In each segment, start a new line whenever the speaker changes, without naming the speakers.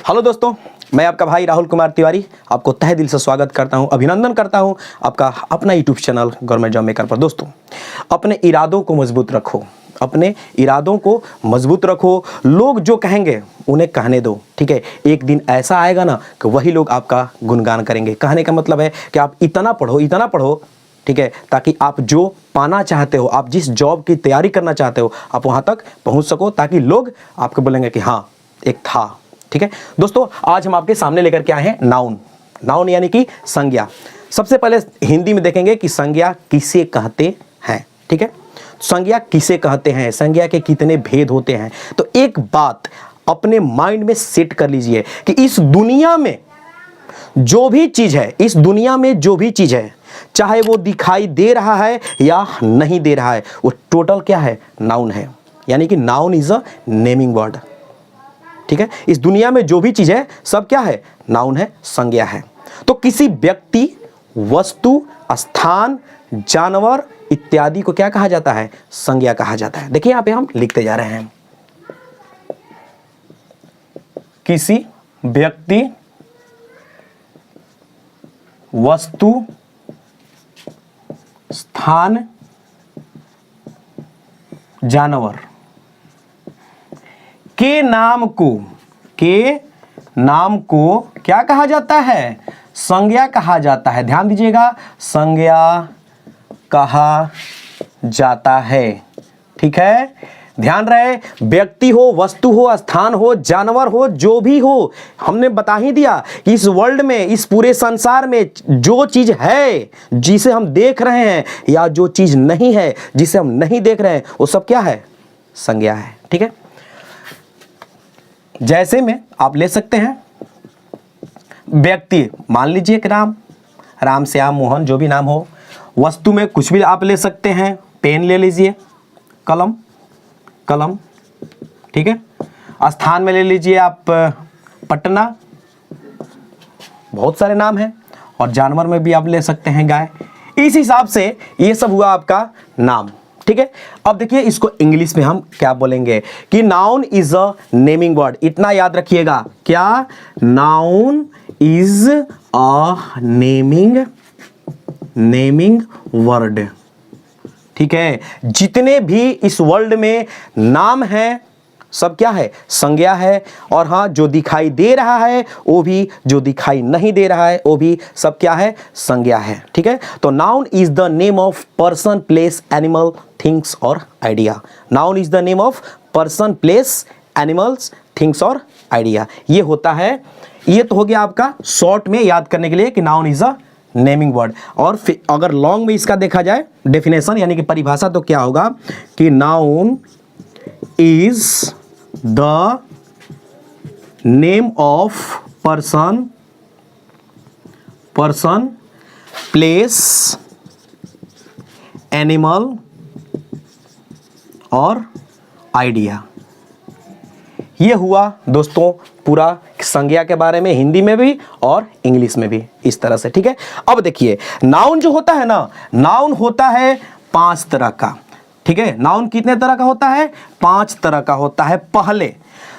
Hello दोस्तों, मैं आपका भाई राहुल कुमार तिवारी आपको तहे दिल से स्वागत करता हूं, अभिनंदन करता हूं आपका अपना YouTube channel government job maker पर। दोस्तों, अपने इरादों को मजबूत रखो, अपने इरादों को मजबूत रखो। लोग जो कहेंगे उन्हें कहने दो, ठीक है। एक दिन ऐसा आएगा ना कि वही लोग आपका गुणगान करेंगे। कहने का मतलब है कि आप इतना पढ़ो, ठीक है, ताकि आप जो पाना चाहते हो, आप जिस जॉब की तैयारी करना चाहते हो, आप वहां तक पहुंच सको, ताकि लोग आपको बोलेंगे कि हाँ एक था, ठीक है। दोस्तों, आज हम आपके सामने लेकर के आए हैं नाउन यानी कि संज्ञा। सबसे पहले हिंदी में देखेंगे कि संज्ञा किसे कहते हैं, ठीक है। संज्ञा किसे कहते हैं, संज्ञा के कितने भेद होते हैं। तो एक बात अपने माइंड में सेट कर लीजिए कि इस दुनिया में जो भी चीज है, चाहे वो दिखाई दे रहा है या नहीं दे रहा है, वो टोटल क्या है, नाउन है। यानी कि noun is a naming word, ठीक है। इस दुनिया में जो भी चीज है सब क्या है, नाउन है, संज्ञा है। तो किसी व्यक्ति, वस्तु, स्थान, जानवर इत्यादि को क्या कहा जाता है, संज्ञा कहा जाता है। देखिए यहां पे हम लिखते जा रहे हैं, किसी व्यक्ति, वस्तु, स्थान, जानवर के नाम को क्या कहा जाता है, संज्ञा कहा जाता है। ध्यान दीजिएगा, संज्ञा कहा जाता है, ठीक है। ध्यान रहे, व्यक्ति हो, वस्तु हो, स्थान हो, जानवर हो, जो भी हो, हमने बता ही दिया कि इस वर्ल्ड में, इस पूरे संसार में जो चीज है जिसे हम देख रहे हैं, या जो चीज नहीं है जिसे हम नहीं देख रहे हैं, वो सब क्या है, संज्ञा है, ठीक है। जैसे में आप ले सकते हैं व्यक्ति, मान लीजिए कि राम, श्याम, मोहन, जो भी नाम हो। वस्तु में कुछ भी आप ले सकते हैं, पेन ले लीजिए, कलम, ठीक है। स्थान में ले लीजिए आप पटना, बहुत सारे नाम हैं। और जानवर में भी आप ले सकते हैं गाय। इस हिसाब से ये सब हुआ आपका नाम, ठीक है। अब देखिए इसको इंग्लिश में हम क्या बोलेंगे कि noun is a naming word. इतना याद रखिएगा, क्या, noun is a naming word, ठीक है। जितने भी इस वर्ल्ड में नाम हैं सब क्या है, संज्ञा है। और हाँ, जो दिखाई दे रहा है वो भी, जो दिखाई नहीं दे रहा है वो भी, सब क्या है, संज्ञा है, ठीक है। तो noun is the name of person, place, animal, things और idea. Noun is the name of person, place, animals, things और आइडिया। ये होता है, ये तो हो गया आपका शॉर्ट में याद करने के लिए कि noun is a naming word. और फिर अगर लॉन्ग में इसका देखा जाए डेफिनेशन यानी कि परिभाषा, तो क्या होगा कि noun is the name of person, place, animal और आइडिया। ये हुआ दोस्तों पूरा संज्ञा के बारे में, हिंदी में भी और इंग्लिश में भी, इस तरह से, ठीक है। अब देखिए नाउन जो होता है ना, नाउन होता है 5 तरह का, ठीक है। नाउन कितने तरह का होता है, 5 तरह का होता है। पहले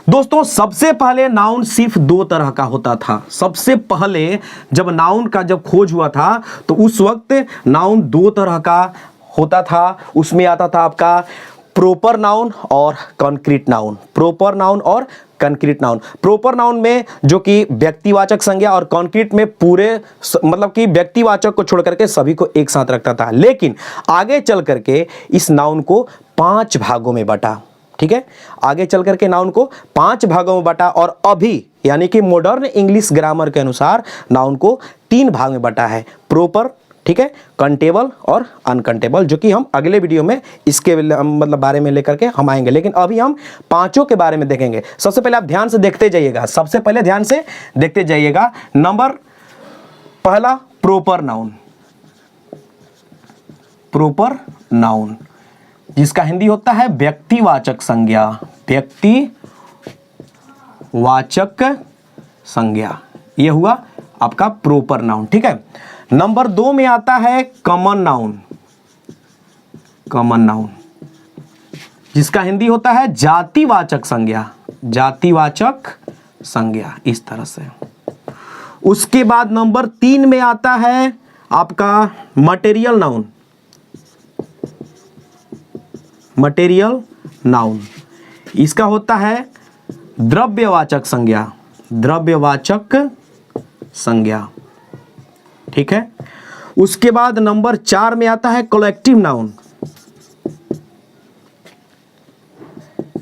दोस्तों, सबसे पहले नाउन सिर्फ 2 तरह का होता था। सबसे पहले जब नाउन का खोज हुआ था तो उस वक्त नाउन 2 तरह का होता था। उसमें आता था आपका प्रॉपर नाउन और कॉन्क्रीट नाउन। प्रॉपर नाउन और कॉन्क्रीट नाउन। प्रॉपर नाउन में जो कि व्यक्तिवाचक संज्ञा, और कॉन्क्रीट में पूरे मतलब कि व्यक्तिवाचक को छोड़ करके सभी को एक साथ रखता था। लेकिन आगे चल करके इस नाउन को 5 भागों में बांटा, ठीक है। आगे चल करके नाउन को 5 भागों में बांटा, और अभी यानी कि मॉडर्न इंग्लिश ग्रामर के अनुसार नाउन को 3 भाग में बांटा है, प्रॉपर, ठीक है, कंटेबल और अनकंटेबल, जो कि हम अगले वीडियो में इसके मतलब बारे में लेकर के हम आएंगे। लेकिन अभी हम 5 के बारे में देखेंगे। सबसे पहले आप ध्यान से देखते जाइएगा, सबसे पहले ध्यान से देखते जाइएगा। नंबर पहला, प्रॉपर नाउन। प्रॉपर नाउन जिसका हिंदी होता है व्यक्तिवाचक संज्ञा, व्यक्तिवाचक संज्ञा। यह हुआ आपका प्रॉपर नाउन, ठीक है। नंबर 2 में आता है कॉमन नाउन, जिसका हिंदी होता है जातिवाचक संज्ञा, जातिवाचक संज्ञा, इस तरह से। उसके बाद नंबर 3 में आता है आपका मटेरियल नाउन। मटेरियल नाउन, इसका होता है द्रव्यवाचक संज्ञा। द्रव्यवाचक संज्ञा, ठीक है। उसके बाद नंबर 4 में आता है कलेक्टिव नाउन।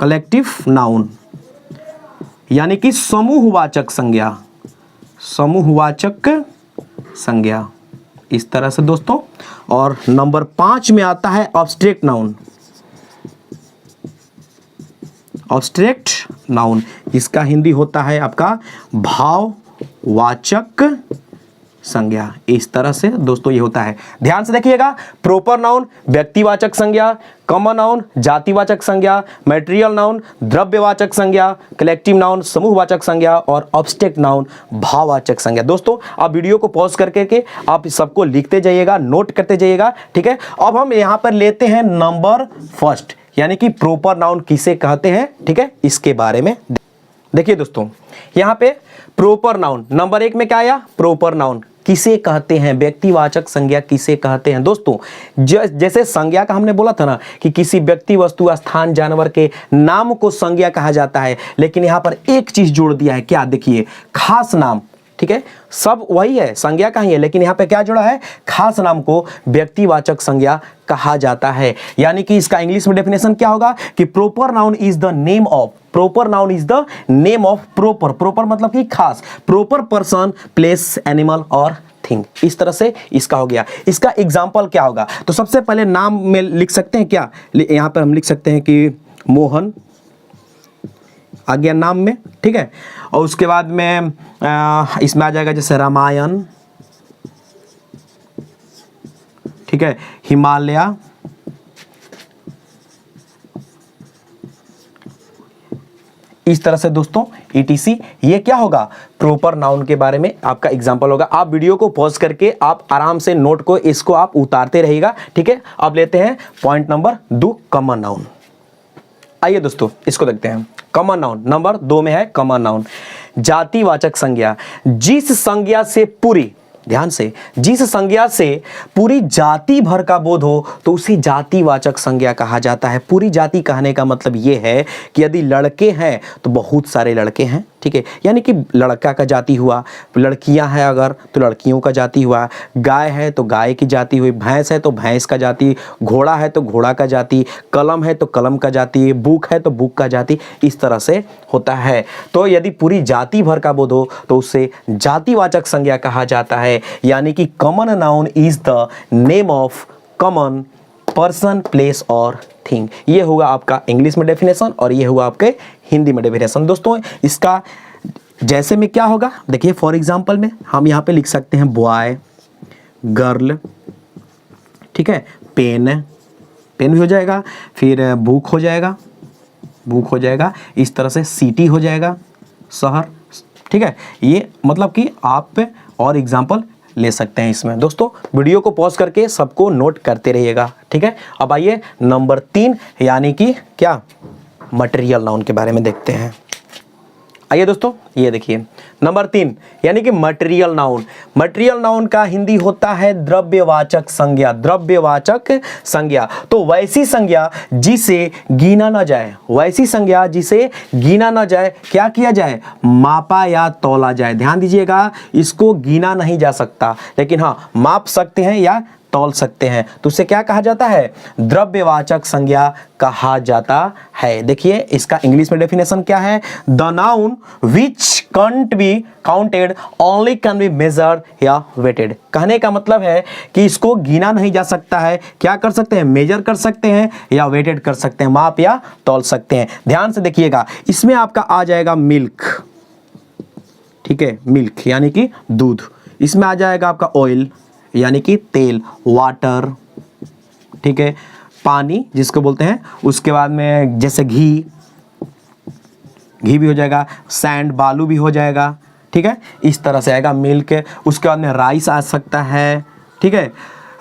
कलेक्टिव नाउन यानी कि समूहवाचक संज्ञा। समूहवाचक संज्ञा, इस तरह से दोस्तों। और नंबर 5 में आता है ऑब्स्ट्रैक्ट नाउन। ऑब्स्ट्रैक्ट नाउन, इसका हिंदी होता है आपका भाववाचक संज्ञा। इस तरह से दोस्तों ये होता है। ध्यान से देखिएगा, प्रॉपर नाउन व्यक्तिवाचक संज्ञा, कॉमन नाउन जातिवाचक संज्ञा, मटेरियल नाउन द्रव्यवाचक संज्ञा, कलेक्टिव नाउन समूहवाचक संज्ञा और ऑब्स्ट्रैक्ट नाउन भाववाचक संज्ञा। दोस्तों आप वीडियो को पॉज करके आप सबको लिखते जाइएगा, नोट करते जाइएगा, ठीक है। अब हम यहाँ पर लेते हैं नंबर फर्स्ट, यानी कि प्रॉपर नाउन किसे कहते हैं, ठीक है, इसके बारे में देखिए दोस्तों। यहाँ पे प्रॉपर नाउन नंबर 1 में क्या आया, प्रॉपर नाउन किसे कहते हैं, व्यक्तिवाचक संज्ञा किसे कहते हैं। दोस्तों जैसे संज्ञा का हमने बोला था ना कि किसी व्यक्ति वस्तु स्थान जानवर के नाम को संज्ञा कहा जाता है, लेकिन यहाँ पर एक चीज जोड़ दिया है, क्या, देखिए, खास नाम, ठीक है। सब वही है, संज्ञा का ही है, लेकिन यहाँ पे क्या जोड़ा है, खास नाम को व्यक्तिवाचक संज्ञा कहा जाता है। यानी कि इसका इंग्लिश में डेफिनेशन क्या होगा कि proper noun is the name of, proper noun is the name of proper, proper मतलब कि खास, प्रॉपर पर्सन प्लेस एनिमल और थिंग, इस तरह से इसका हो गया। इसका एग्जाम्पल क्या होगा, तो सबसे पहले नाम में लिख सकते हैं क्या, यहाँ पर हम लिख सकते हैं कि मोहन आ गया नाम में, ठीक है। और उसके बाद में इसमें आ जाएगा जैसे रामायण, ठीक है, हिमालय, इस तरह से दोस्तों ETC, ये क्या होगा, प्रॉपर नाउन के बारे में आपका एग्जांपल होगा। आप वीडियो को पॉज करके आप आराम से नोट को इसको आप उतारते रहिएगा, ठीक है। अब लेते हैं पॉइंट नंबर 2, कॉमन नाउन। आइए दोस्तों इसको देखते हैं। कॉमन नाउन नंबर 2 में है कॉमन नाउन, जातिवाचक संज्ञा। जिस संज्ञा से पूरी, ध्यान से, जिस संज्ञा से पूरी जाति भर का बोध हो तो उसी जातिवाचक संज्ञा कहा जाता है। पूरी जाति कहने का मतलब यह है कि यदि लड़के हैं तो बहुत सारे लड़के हैं, ठीक है, यानी कि लड़का का जाति हुआ, लड़कियां हैं अगर तो लड़कियों का जाति हुआ, गाय है तो गाय की जाति हुई, भैंस है तो भैंस का जाति, घोड़ा है तो घोड़ा का जाति, कलम है तो कलम का जाति, बुक है तो बुक का जाति, इस तरह से होता है। तो यदि पूरी जाति भर का बोध हो तो उससे जातिवाचक संज्ञा कहा जाता है। यानी कि common noun is the name of common person place और थिंग। ये होगा आपका इंग्लिश में डेफिनेशन और ये हुआ आपके हिंदी में डेफिनेशन। दोस्तों इसका जैसे में क्या होगा, देखिए फॉर एग्जांपल में हम यहाँ पे लिख सकते हैं बॉय, गर्ल, ठीक है, पेन, पेन भी हो जाएगा, फिर बुक हो जाएगा, बुक हो जाएगा, इस तरह से सिटी हो जाएगा, शहर, ठीक है। ये मतलब कि आप और एग्जांपल ले सकते हैं इसमें। दोस्तों वीडियो को पॉज करके सबको नोट करते रहिएगा, ठीक है। अब आइए नंबर 3 यानी कि क्या, मटेरियल नाउन के बारे में देखते हैं। आइए दोस्तों ये देखिए नंबर 3 यानी कि मटेरियल नाउन। मटेरियल नाउन का हिंदी होता है द्रव्यवाचक संज्ञा। द्रव्यवाचक संज्ञा, तो वैसी संज्ञा जिसे गिना न जाए, वैसी संज्ञा जिसे गिना न जाए, क्या किया जाए, मापा या तौला जाए। ध्यान दीजिएगा, इसको गिना नहीं जा सकता, लेकिन हाँ माप सकते हैं या तौल सकते हैं, तो उसे क्या कहा जाता है, द्रव्यवाचक संज्ञा कहा जाता है। देखिए इसका इंग्लिश में डेफिनेशन क्या है, the noun which can't be counted only can be measured या वेटेड। कहने का मतलब है कि इसको गिना नहीं जा सकता है, क्या कर सकते हैं, मेजर कर सकते हैं या वेटेड कर सकते हैं, माप या तौल सकते हैं। ध्यान से देखिएगा, इसमें आपका आ जाएगा मिल्क, ठीक है, मिल्क यानी कि दूध, इसमें आ जाएगा आपका ऑयल यानी कि तेल, वाटर, ठीक है, पानी जिसको बोलते हैं, उसके बाद में जैसे घी, घी भी हो जाएगा, सैंड बालू भी हो जाएगा, ठीक है, इस तरह से आएगा मिल्क। उसके बाद में राइस आ सकता है, ठीक है,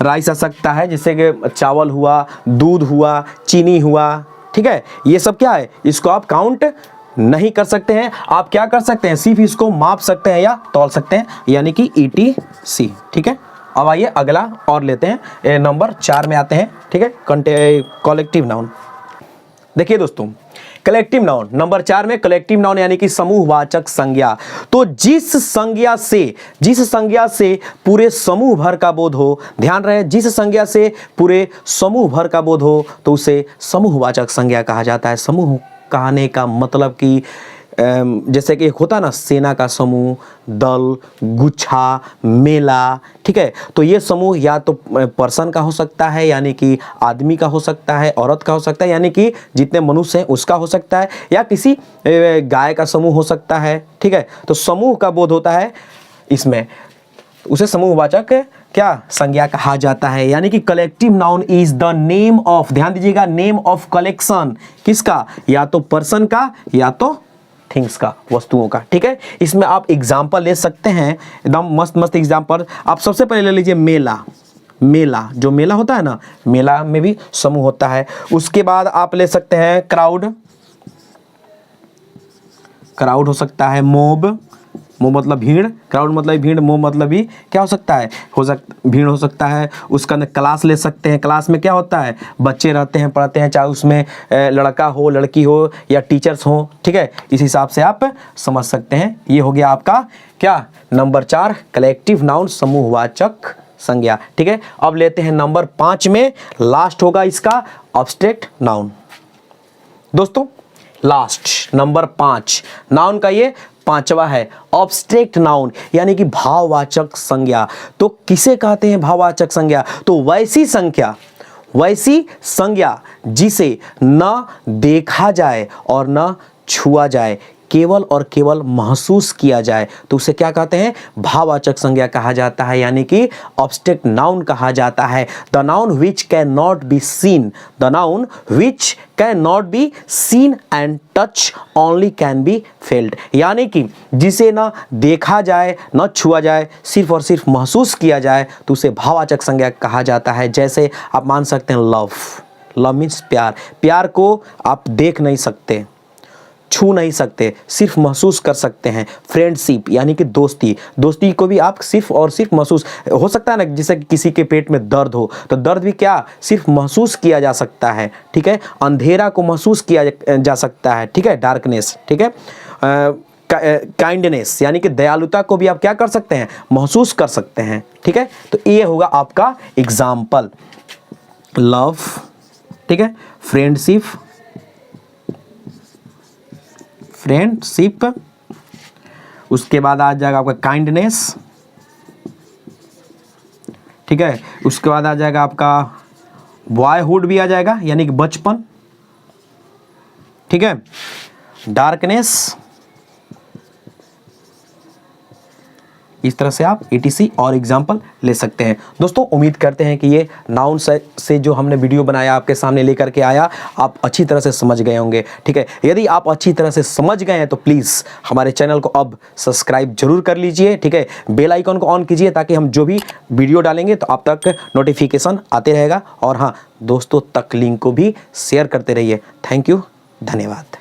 राइस आ सकता है, जैसे कि चावल हुआ, दूध हुआ, चीनी हुआ, ठीक है, ये सब क्या है, इसको आप काउंट नहीं कर सकते हैं। आप क्या कर सकते हैं, सिर्फ इसको माप सकते हैं या तौल सकते हैं, यानी कि ETC। ठीक है, अब आइए अगला और लेते हैं, नंबर 4 में आते हैं। ठीक है, कलेक्टिव नाउन। देखिए दोस्तों, कलेक्टिव नाउन नंबर 4 में कलेक्टिव नाउन यानी कि समूहवाचक संज्ञा। तो जिस संज्ञा से पूरे समूह भर का बोध हो, ध्यान रहे, जिस संज्ञा से पूरे समूह भर का बोध हो तो उसे समूहवाचक संज्ञा कहा जाता है। समूह कहने का मतलब कि जैसे कि एक होता ना, सेना का समूह, दल, गुच्छा, मेला। ठीक है, तो ये समूह या तो पर्सन का हो सकता है, यानी कि आदमी का हो सकता है, औरत का हो सकता है, यानी कि जितने मनुष्य हैं उसका हो सकता है, या किसी गाय का समूह हो सकता है। ठीक है, तो समूह का बोध होता है इसमें, उसे समूहवाचक क्या संज्ञा कहा जाता है। यानी कि collective noun is the name of, ध्यान दीजिएगा, नेम ऑफ कलेक्शन, किसका, या तो पर्सन का या तो थिंग्स का, वस्तुओं का। ठीक है, इसमें आप एग्जाम्पल ले सकते हैं, एकदम मस्त मस्त एग्जाम्पल। आप सबसे पहले ले लीजिए मेला, जो मेला होता है ना, मेला में भी समूह होता है। उसके बाद आप ले सकते हैं क्राउड हो सकता है, मोब मतलब भीड़, क्राउड मतलब भीड़, मोब मतलब भी क्या हो सकता है, भीड़ हो सकता है। उसका अंदर क्लास ले सकते हैं, क्लास में क्या होता है, बच्चे रहते हैं, पढ़ते हैं, चाहे उसमें लड़का हो, लड़की हो या टीचर्स हो। ठीक है, इस हिसाब से आप समझ सकते हैं। ये हो गया आपका क्या, नंबर 4 कलेक्टिव नाउन, समूहवाचक संज्ञा। ठीक है, अब लेते हैं नंबर 5 में, लास्ट होगा इसका एब्स्ट्रैक्ट नाउन। दोस्तों लास्ट नंबर 5 नाउन का ये 5वां है, एब्स्ट्रैक्ट नाउन यानी कि भाववाचक संज्ञा। तो किसे कहते हैं भाववाचक संज्ञा, तो वैसी संज्ञा जिसे न देखा जाए और न छुआ जाए, केवल और केवल महसूस किया जाए, तो उसे क्या कहते हैं, भाववाचक संज्ञा कहा जाता है, यानी कि एब्स्ट्रैक्ट नाउन कहा जाता है। The noun which can not be seen, the noun which can not be seen and touch only can be failed, यानी कि जिसे ना देखा जाए न छुआ जाए, सिर्फ और सिर्फ महसूस किया जाए, तो उसे भाववाचक संज्ञा कहा जाता है। जैसे आप मान सकते हैं लव मीन्स प्यार को आप देख नहीं सकते, छू नहीं सकते, सिर्फ महसूस कर सकते हैं। फ्रेंडशिप यानी कि दोस्ती को भी आप सिर्फ और सिर्फ महसूस, हो सकता है ना, जैसे किसी के पेट में दर्द हो तो दर्द भी क्या, सिर्फ महसूस किया जा सकता है। ठीक है, अंधेरा को महसूस किया जा सकता है। ठीक है, डार्कनेस। ठीक है, काइंडनेस यानी कि दयालुता को भी आप क्या कर सकते हैं, महसूस कर सकते हैं। ठीक है, तो ये होगा आपका एग्जाम्पल, लव, ठीक है, फ्रेंडशिप, उसके बाद आ जाएगा आपका काइंडनेस। ठीक है, उसके बाद आ जाएगा आपका बॉयहुड भी आ जाएगा, यानी कि बचपन। ठीक है, डार्कनेस, इस तरह से आप ETC और एग्जाम्पल ले सकते हैं। दोस्तों उम्मीद करते हैं कि ये नाउन से जो हमने वीडियो बनाया आपके सामने लेकर के आया, आप अच्छी तरह से समझ गए होंगे। ठीक है, यदि आप अच्छी तरह से समझ गए हैं तो प्लीज़ हमारे चैनल को अब सब्सक्राइब जरूर कर लीजिए। ठीक है, बेल आइकन को ऑन कीजिए ताकि हम जो भी वीडियो डालेंगे तो आप तक नोटिफिकेशन आते रहेगा। और हाँ, दोस्तों तक लिंक को भी शेयर करते रहिए। थैंक यू, धन्यवाद।